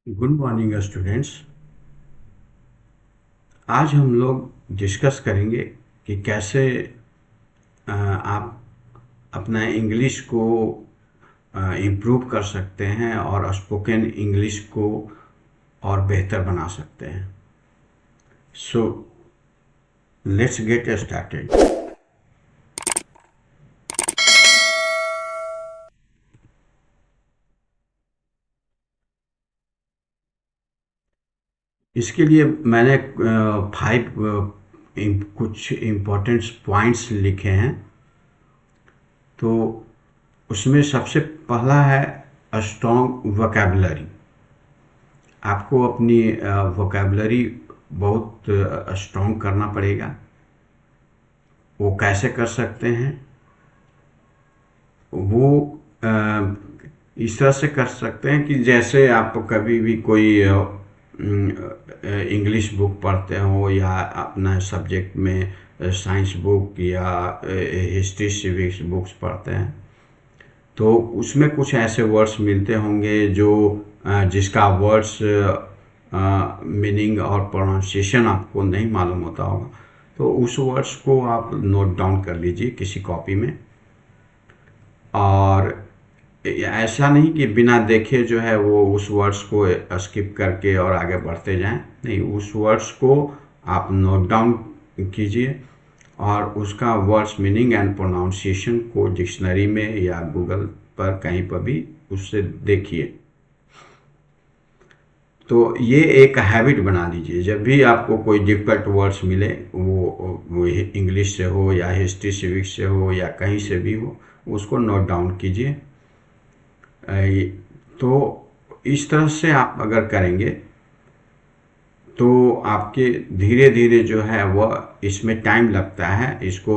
Good morning students. आज हम लोग डिस्कस करेंगे कि कैसे आप अपना इंग्लिश को इम्प्रूव कर सकते हैं और स्पोकन इंग्लिश को और बेहतर बना सकते हैं। So let's get started. इसके लिए मैंने कुछ इम्पोर्टेंट पॉइंट्स लिखे हैं। तो उसमें सबसे पहला है स्ट्रॉन्ग वोकेबलरी। आपको अपनी वोकेबलरी बहुत स्ट्रॉन्ग करना पड़ेगा। वो कैसे कर सकते हैं? वो अ, इस तरह से कर सकते हैं कि जैसे आप कभी भी कोई इंग्लिश बुक पढ़ते हो या अपना सब्जेक्ट में साइंस बुक या हिस्ट्री सिविक्स बुक्स पढ़ते हैं, तो उसमें कुछ ऐसे वर्ड्स मिलते होंगे जो जिसका वर्ड्स मीनिंग और प्रोनाउंसिएशन आपको नहीं मालूम होता होगा। तो उस वर्ड्स को आप नोट डाउन कर लीजिए किसी कॉपी में। और ऐसा नहीं कि बिना देखे जो है वो उस वर्ड्स को स्किप करके और आगे बढ़ते जाएं। नहीं, उस वर्ड्स को आप नोट डाउन कीजिए और उसका वर्ड्स मीनिंग एंड प्रोनाउंसिएशन को डिक्शनरी में या गूगल पर कहीं पर भी उससे देखिए। तो ये एक हैबिट बना लीजिए। जब भी आपको कोई डिफिकल्ट वर्ड्स मिले, वो इंग्लिश से हो या हिस्ट्री सिविक्स से हो या कहीं से भी हो, उसको नोट डाउन कीजिए। तो इस तरह से आप अगर करेंगे तो आपके धीरे धीरे जो है वह, इसमें टाइम लगता है इसको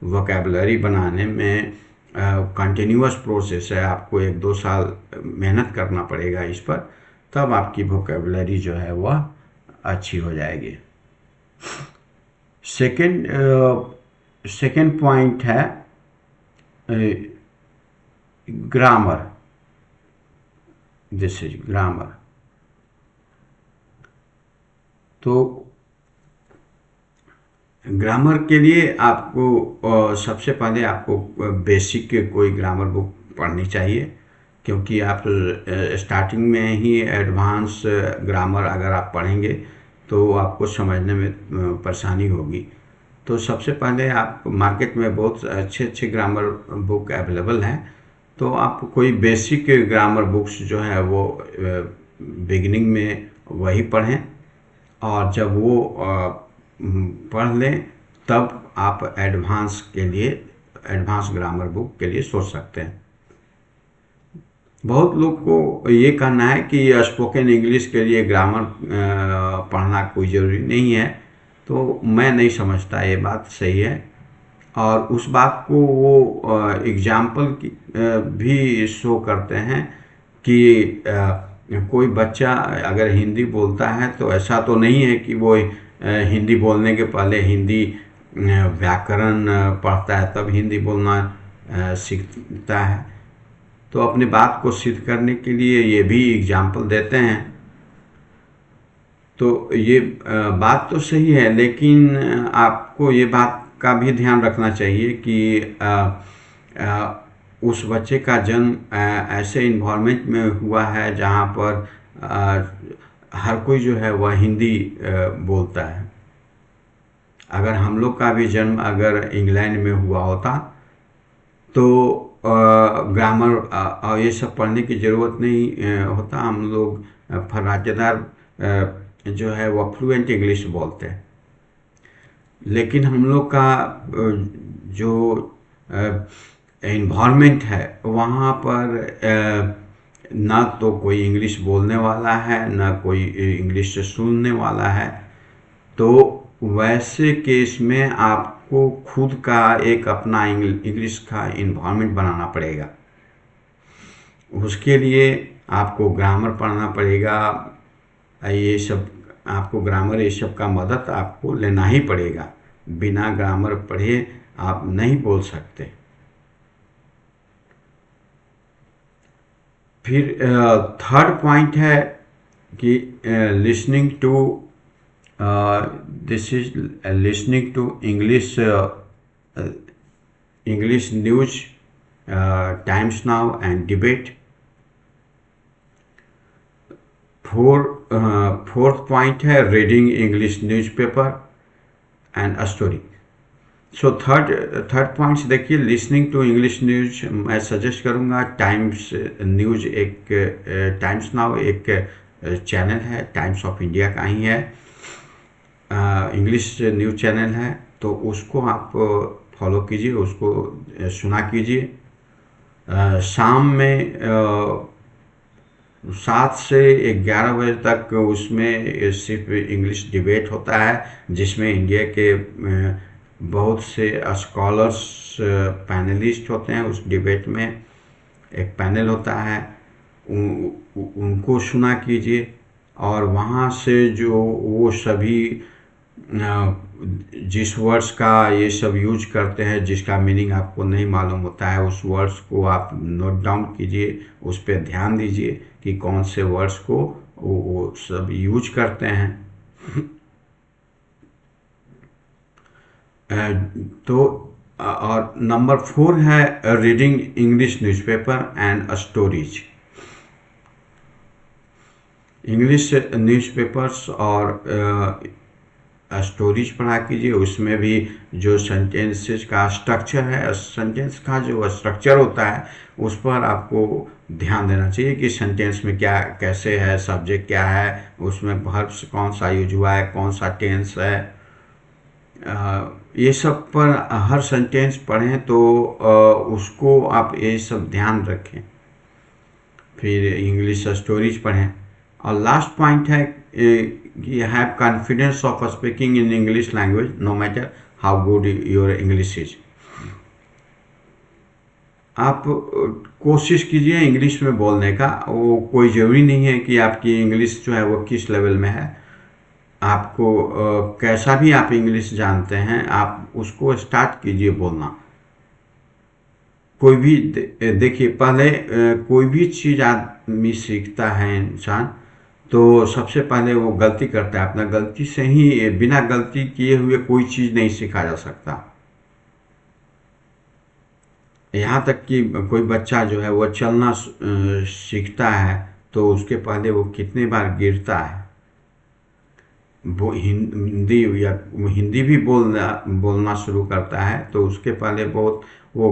वोकेबलरी बनाने में। कंटिन्यूअस प्रोसेस है, आपको 1-2 साल मेहनत करना पड़ेगा इस पर, तब आपकी वोकेबलरी जो है वह अच्छी हो जाएगी। सेकंड सेकंड पॉइंट है ग्रामर। This is grammar. तो ग्रामर के लिए आपको सबसे पहले आपको बेसिक कोई ग्रामर बुक पढ़नी चाहिए, क्योंकि आप स्टार्टिंग में ही एडवांस ग्रामर अगर आप पढ़ेंगे तो आपको समझने में परेशानी होगी। तो सबसे पहले आप, मार्केट में बहुत अच्छे अच्छे ग्रामर बुक अवेलेबल हैं, तो आप कोई बेसिक ग्रामर बुक्स जो है वो बिगिनिंग में वही पढ़ें। और जब वो पढ़ लें तब आप एडवांस के लिए, एडवांस ग्रामर बुक के लिए सोच सकते हैं। बहुत लोग को ये कहना है कि स्पोकन इंग्लिश के लिए ग्रामर पढ़ना कोई ज़रूरी नहीं है। तो मैं नहीं समझता ये बात सही है। और उस बात को वो एग्जाम्पल भी शो करते हैं कि कोई बच्चा अगर हिंदी बोलता है तो ऐसा तो नहीं है कि वो हिंदी बोलने के पहले हिंदी व्याकरण पढ़ता है तब हिंदी बोलना सीखता है। तो अपनी बात को सिद्ध करने के लिए ये भी एग्जाम्पल देते हैं। तो ये बात तो सही है, लेकिन आपको ये बात का भी ध्यान रखना चाहिए कि उस बच्चे का जन्म ऐसे इन्वायरमेंट में हुआ है जहाँ पर हर कोई जो है वह हिंदी बोलता है। अगर हम लोग का भी जन्म अगर इंग्लैंड में हुआ होता तो ग्रामर और ये सब पढ़ने की ज़रूरत नहीं होता। हम लोग फर्राटेदार जो है वह फ्लुएंट इंग्लिश बोलते हैं। लेकिन हम लोग का जो इन्वायरमेंट है वहाँ पर ना तो कोई इंग्लिश बोलने वाला है ना कोई इंग्लिश सुनने वाला है। तो वैसे केस में आपको खुद का एक अपना इंग्लिश का इन्वायरमेंट बनाना पड़ेगा। उसके लिए आपको ग्रामर पढ़ना पड़ेगा। ये सब आपको ग्रामर, ये सब का मदद आपको लेना ही पड़ेगा। बिना ग्रामर पढ़े आप नहीं बोल सकते। फिर थर्ड पॉइंट है कि listening to this is listening to English news, Times Now and debate. Fourth point है reading English newspaper and a story. So third points देखिए, लिसनिंग टू इंग्लिश न्यूज मैं सजेस्ट करूँगा टाइम्स न्यूज, एक Times Now एक channel है, Times of India का ही है, इंग्लिश न्यूज चैनल है, तो उसको आप फॉलो कीजिए, उसको सुना कीजिए। शाम में 7 से 11 बजे तक उसमें सिर्फ इंग्लिश डिबेट होता है, जिसमें इंडिया के बहुत से स्कॉलर्स पैनलिस्ट होते हैं। उस डिबेट में एक पैनल होता है, उनको सुना कीजिए, और वहाँ से जो वो सभी जिस वर्ड्स का ये सब यूज करते हैं, जिसका मीनिंग आपको नहीं मालूम होता है, उस वर्ड्स को आप नोट डाउन कीजिए, उस पर ध्यान दीजिए कि कौन से वर्ड्स को वो सब यूज करते हैं। तो और नंबर 4 है reading English newspaper and stories. English newspapers और स्टोरीज पढ़ा कीजिए। उसमें भी जो सेंटेंसेस का स्ट्रक्चर है, सेंटेंस का जो स्ट्रक्चर होता है, उस पर आपको ध्यान देना चाहिए कि सेंटेंस में क्या कैसे है, सब्जेक्ट क्या है, उसमें वर्ब्स कौन सा यूज हुआ है, कौन सा टेंस है, ये सब पर हर सेंटेंस पढ़ें तो उसको आप ये सब ध्यान रखें। फिर इंग्लिश स्टोरीज पढ़ें। और लास्ट पॉइंट है कि have confidence of speaking in English language no matter how good your English is. आप कोशिश कीजिए इंग्लिश में बोलने का। वो कोई ज़रूरी नहीं है कि आपकी इंग्लिश जो है वो किस लेवल में है। आपको कैसा भी आप इंग्लिश जानते हैं, आप उसको स्टार्ट कीजिए बोलना। कोई भी देखिए, पहले कोई भी चीज़ आदमी सीखता है इंसान, तो सबसे पहले वो गलती करता है। अपना गलती से ही, बिना गलती किए हुए कोई चीज़ नहीं सीखा जा सकता। यहाँ तक कि कोई बच्चा जो है वो चलना सीखता है, तो उसके पहले वो कितने बार गिरता है। वो हिंदी भी बोलना शुरू करता है, तो उसके पहले बहुत वो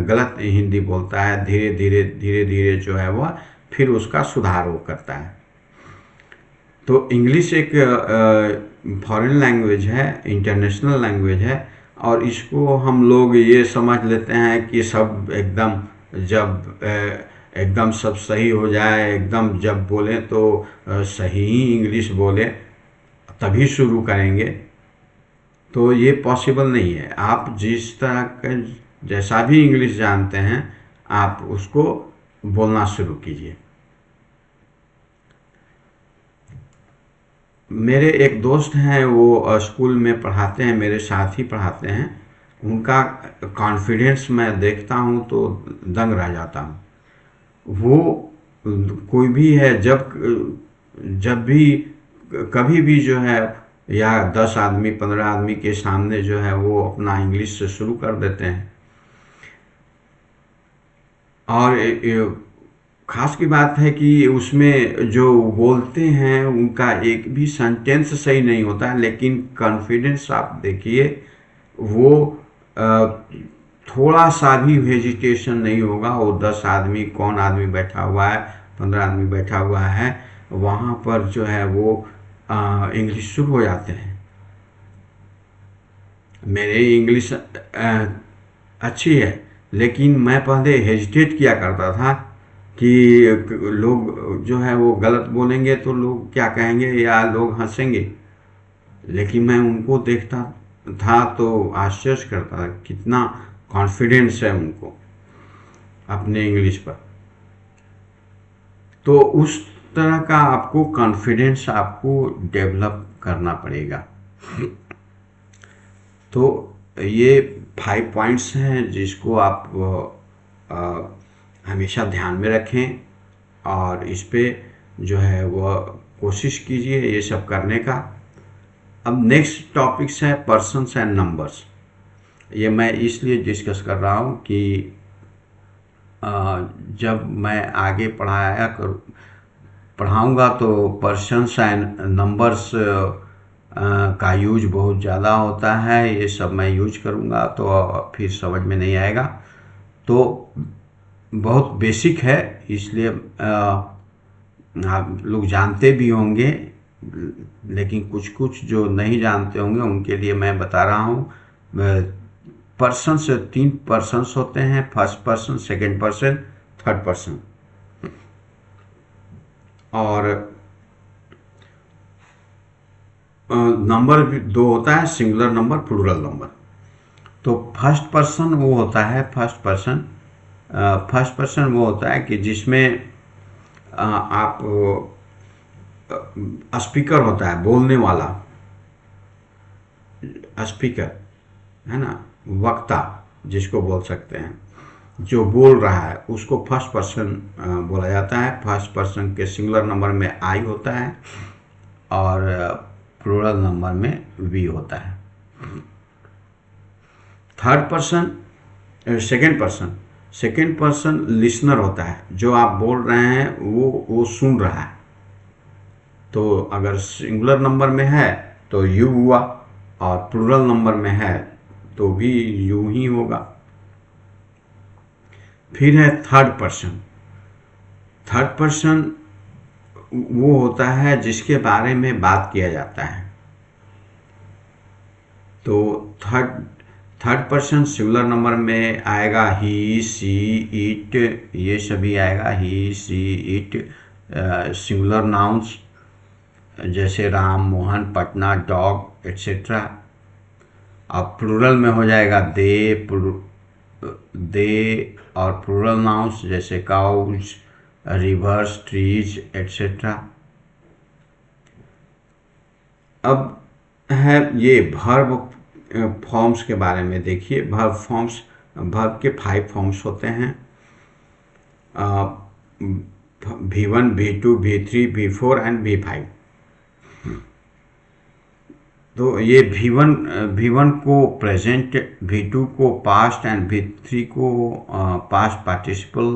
गलत हिंदी बोलता है। धीरे धीरे जो है वह फिर उसका सुधार वो करता है। तो इंग्लिश एक फॉरेन लैंग्वेज है, इंटरनेशनल लैंग्वेज है, और इसको हम लोग ये समझ लेते हैं कि सब एकदम सब सही हो जाए, एकदम जब बोलें तो सही ही इंग्लिश बोले तभी शुरू करेंगे, तो ये पॉसिबल नहीं है। आप जिस तरह का जैसा भी इंग्लिश जानते हैं, आप उसको बोलना शुरू कीजिए। मेरे एक दोस्त हैं, वो स्कूल में पढ़ाते हैं, मेरे साथ ही पढ़ाते हैं। उनका कॉन्फिडेंस मैं देखता हूँ तो दंग रह जाता हूँ। वो कोई भी है, जब भी कभी भी जो है, या 10 आदमी 15 आदमी के सामने जो है वो अपना इंग्लिश से शुरू कर देते हैं। और खास की बात है कि उसमें जो बोलते हैं उनका एक भी सेंटेंस सही नहीं होता है, लेकिन कॉन्फिडेंस आप देखिए, वो थोड़ा सा भी हेजिटेशन नहीं होगा। वो 10 आदमी, कौन आदमी बैठा हुआ है, 15 आदमी बैठा हुआ है, वहाँ पर जो है वो इंग्लिश शुरू हो जाते हैं। मेरी इंग्लिश अच्छी है, लेकिन मैं पहले हेजिटेट किया करता था कि लोग जो है वो गलत बोलेंगे तो लोग क्या कहेंगे या लोग हंसेंगे। लेकिन मैं उनको देखता था तो आश्चर्य करता था कितना कॉन्फिडेंस है उनको अपने इंग्लिश पर। तो उस तरह का आपको कॉन्फिडेंस आपको डेवलप करना पड़ेगा। तो ये 5 पॉइंट्स हैं जिसको आप हमेशा ध्यान में रखें, और इस पे जो है वह कोशिश कीजिए ये सब करने का। अब नेक्स्ट टॉपिक्स है पर्सन्स एंड नंबर्स। ये मैं इसलिए डिस्कस कर रहा हूँ कि जब मैं आगे पढ़ाऊँगा तो पर्सन्स एंड नंबर्स का यूज बहुत ज़्यादा होता है, ये सब मैं यूज करूँगा तो फिर समझ में नहीं आएगा। तो बहुत बेसिक है, इसलिए आप लोग जानते भी होंगे, लेकिन कुछ कुछ जो नहीं जानते होंगे उनके लिए मैं बता रहा हूँ। पर्सन्स 3 पर्सन्स होते हैं, first person, second person, third person. और नंबर भी 2 होता है, सिंगुलर नंबर, प्लूरल नंबर। तो फर्स्ट पर्सन वो होता है, फर्स्ट पर्सन वो होता है कि जिसमें आप स्पीकर होता है, बोलने वाला स्पीकर है ना, वक्ता जिसको बोल सकते हैं, जो बोल रहा है उसको फर्स्ट पर्सन बोला जाता है। फर्स्ट पर्सन के सिंगुलर नंबर में आई होता है और प्लूरल नंबर में वी होता है। Third person, second person listener होता है, जो आप बोल रहे हैं वो सुन रहा है। तो अगर सिंगुलर नंबर में है तो यू हुआ, और प्लूरल नंबर में है तो भी यू ही होगा। फिर है थर्ड पर्सन वो होता है जिसके बारे में बात किया जाता है। तो थर्ड पर्सन सिंगुलर नंबर में आएगा ही, सी, इट, ये सभी आएगा, ही, सी, इट। सिंगुलर नाउन्स जैसे राम, मोहन, पटना, डॉग एट्सेट्रा। अब प्लूरल में हो जाएगा दे और प्लूरल नाउन्स जैसे काउज, रिवर्स, ट्रीज एट्सेट्रा। अब है ये वर्ब फॉर्म्स के बारे में देखिए। वर्ब के 5 फॉर्म्स होते हैं, V1, V2, V3, V4 and V5। तो ये V1 को प्रेजेंट, V2 को पास्ट एंड V3 को पास्ट पार्टिसिपल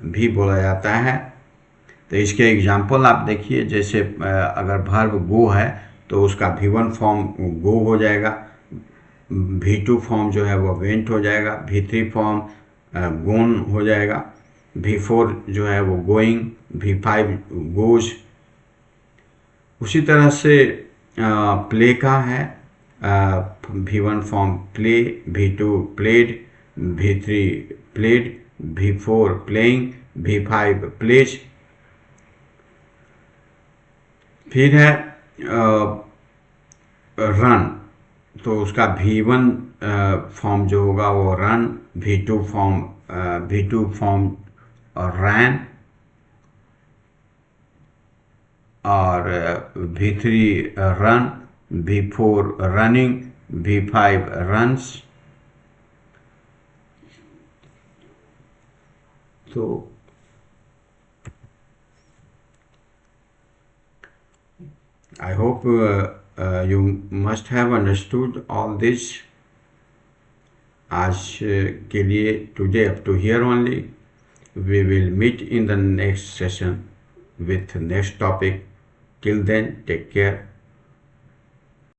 भी बोला जाता है। तो इसके एग्जाम्पल आप देखिए, जैसे अगर वर्ब गो है तो उसका V1 फॉर्म गो हो जाएगा, V2 फॉर्म जो है वो वेंट हो जाएगा, V3 फॉर्म गोन हो जाएगा, V4 जो है वो गोइंग, V5 गोज। उसी तरह से प्ले का है, V1 form play, V2 played, V3 played, V4 playing, V5 plays. फिर है रन, तो उसका V1 फॉर्म जो होगा वो रन, V2 फॉर्म रैन, और V3 run, V4 running, V5 runs. तो I hope you must have understood all this. आज के लिए today up to here only. We will meet in the next session with next topic. Till then, take care.